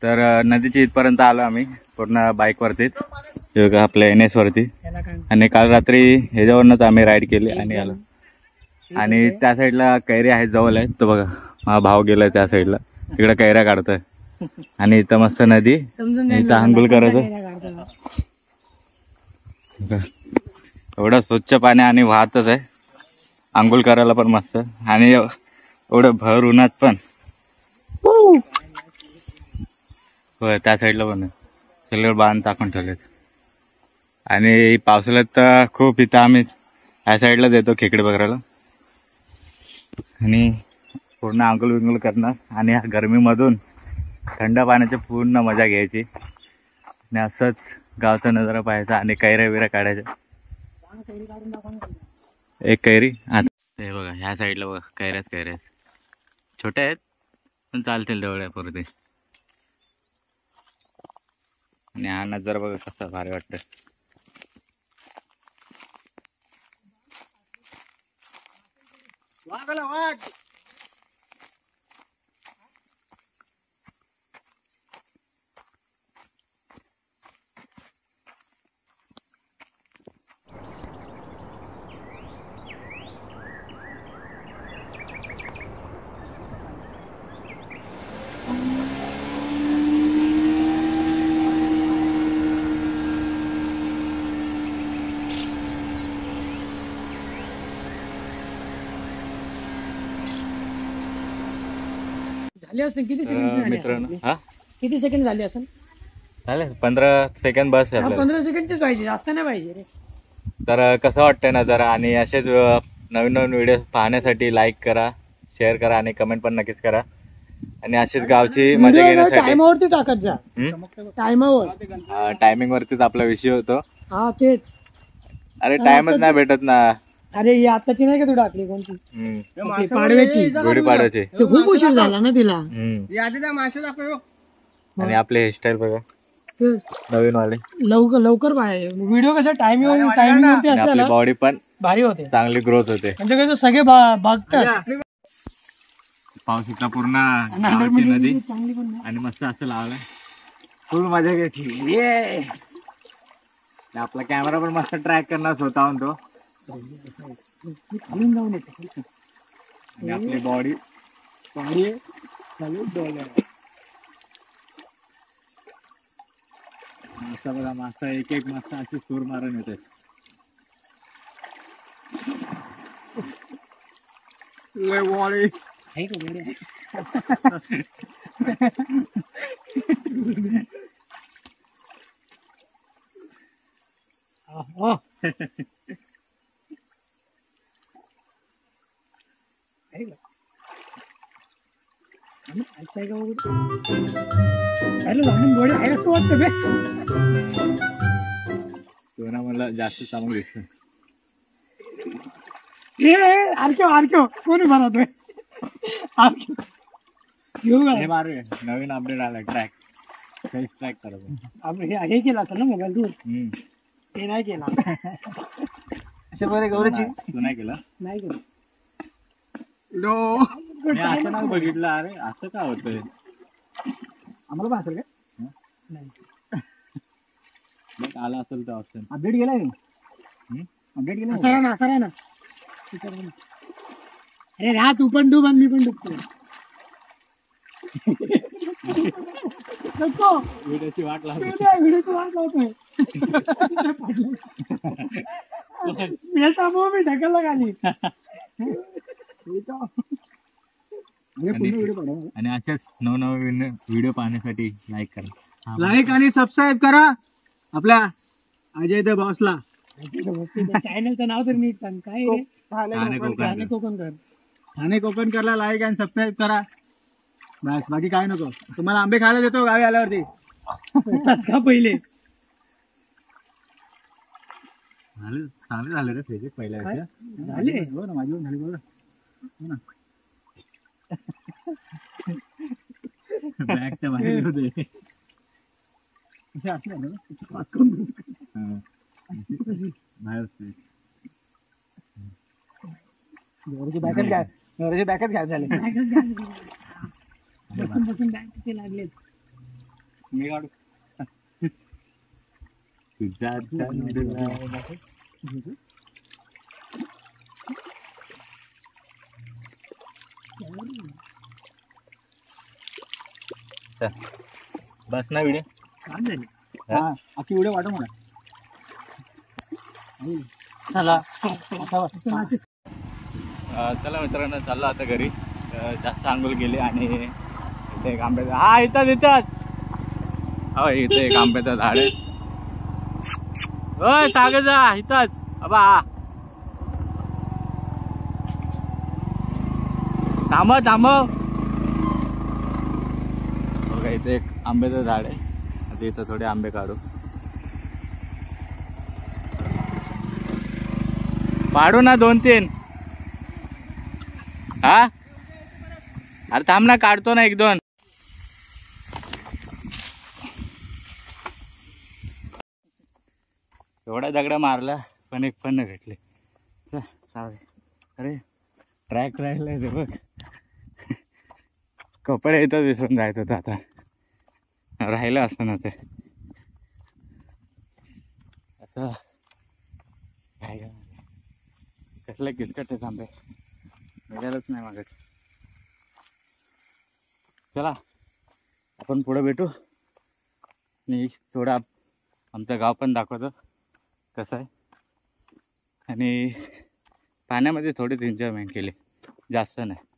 तर नदीच्या इथपर्यंत आलो आम्ही पूर्ण बाईक वरतीच आपल्या NS वरती. आणि काल रात्री ह्याच्यावरनच आम्ही राईड केली आणि आलो. आणि त्या साईडला कैरी आहेत जवळ आहेत. तर बघा माझा भाव गेलाय त्या साईडला, तिकडे कैऱ्या काढतोय. आणि इथं मस्त नदी, इथं आंघोळ करायचं. एवढं स्वच्छ पाणी आणि वाहतच आहे, आंघोळ करायला पण मस्त. आणि एवढं भर उन्हात पण होय त्या साईडला पण सगळे बांध टाकून ठेवलेत. आणि पावसाळ्यात तर खूप इथं आम्ही ह्या साईडलाच येतो खेकडे बघायला. आणि पूर्ण आंघोळ विंघोळ करणार आणि ह्या गरमीमधून थंड पाण्याची पूर्ण मजा घ्यायची. आणि असंच गावचा नजारा पाहायचा आणि कैऱ्या बिऱ्या काढायच्या. एक कैरी आता हे बघा ह्या साईडला बघा कैऱ्याच कैऱ्या छोट्या आहेत पण चालतील तेवढ्या पुरते. आणि हा नजारा बघा कसा भारी वाटतं. झाले असेल किती सेकंड मित्रांनो, हा किती सेकंड झाले असेल? चालेल 15 सेकंड बस आहे आपल्याला. 15 सेकंडचेच पाहिजे, जास्त नाही पाहिजे रे. तर कसं वाटतंय ना जरा. आणि असेच नवीन नवीन व्हिडिओ पाहण्यासाठी लाईक करा, शेअर करा आणि कमेंट पण नक्कीच करा. आणि अशीच गावची मजा घेण्यासाठी टायमावरती टाकत जा. टायमावर टायमिंग वरतीच आपला विषय होतो. हा तेच. अरे टाइमच नाही भेटत ना. अरे ही आताची नाही का तू टाकली कोणती? पाडव्याची. गुढीपाडव्याची. खूप उशीर झाला ना तिला. आणि आपले हेअरस्टाईल बघा नवीन वाले. लवकर लवकर पाहिजे व्हिडिओ. कसा टायमिंग वरती असला बॉडी पण भारी होते, चांगली ग्रोथ होते. म्हणजे कसं सगळे बघतात. पाऊस इथला पूर्ण गावाची नदी आणि मस्त असं लावलाय. फुल मजा घेतली. आपला कॅमेरा पण मस्त ट्रॅक करणार स्वतःहून तो. खालून जाऊन येते आणि आपली बॉडी मस्त बघा. मस्त एक एक मस्त अशी सूर मारून येते. मला जास्त चांगलं दिसत. आरक्यो कोणी बनवतोय? नवीन अपडेट आला ट्रॅक ट्रॅक करायचं. हे केलं असेल ना मोबाईल तू? ते नाही केला. अशा प्रकारे गौरीची तू नाही केला? नाही केलं. असं नाही बघितलं. अरे असं का होतंय? आम्हाला पण असेल का? नाही. बघ आला असेल तर ऑप्शन. अपडेट गेलाय. अपडेट गेला असं ना. अरे राहा तू पण डूब आणि मी पण डुबतो. व्हिडिओची वाट लावतोय. मी ढकलला खाली. आणि अशाच नवनवीन व्हिडिओ पाहण्यासाठी लाईक करा. लाईक आणि सबस्क्राईब करा आपल्या अजय द बॉसला. चॅनलचं नाव तर नीट सांग. काय ठाणे कोकणकरला लाईक आणि सबस्क्राईब करा. बस बाकी काय नको. तुम्हाला आंबे खायला देतो गावी आल्यावरती. का पहिले चांगले झाले रे त्याचे पहिल्या झाले. हो ना माझी झाली बघा. हो ना बॅगच्या बाहेर होते. बॅकच घ्या, नवऱ्याचे बॅकच घ्या झाले. लागले मी काढू बस ना व्हिडिओ छान झाली. हा अख्खी व्हिडिओ वाटव मला. चला चला मित्रांनो, चाललो आता घरी. जास्त आंघोळ गेली आणि इथे एक आंब्याचं, हा इथंच हो, इथे एक आंब्याचं झाड आहे. होय सागर जा इथंच. अबा थांबव थांबव. बघा इथे एक आंब्याचं झाड आहे. आता इथं थोडे आंबे काढू. पाडू ना 2-3. हा अरे थांब ना, काढतो ना 1-2. एवढा दगडा मारला पण एक पण नाही भेटले. अरे ट्रॅक राहिलाय ते बघ. कपडे इथं विसरून जायचं होतं. आता राहिलं असतं ना ते. असं काय कसलं किचकट आहे आंबे, मिळालंच नाही मागत. चला आपण पुढे भेटू. मी थोडा आमचं गाव पण दाखवतो कसं आहे. आणि पाण्यामध्ये थोडीच एन्जॉयमेंट केली, जास्त नाही.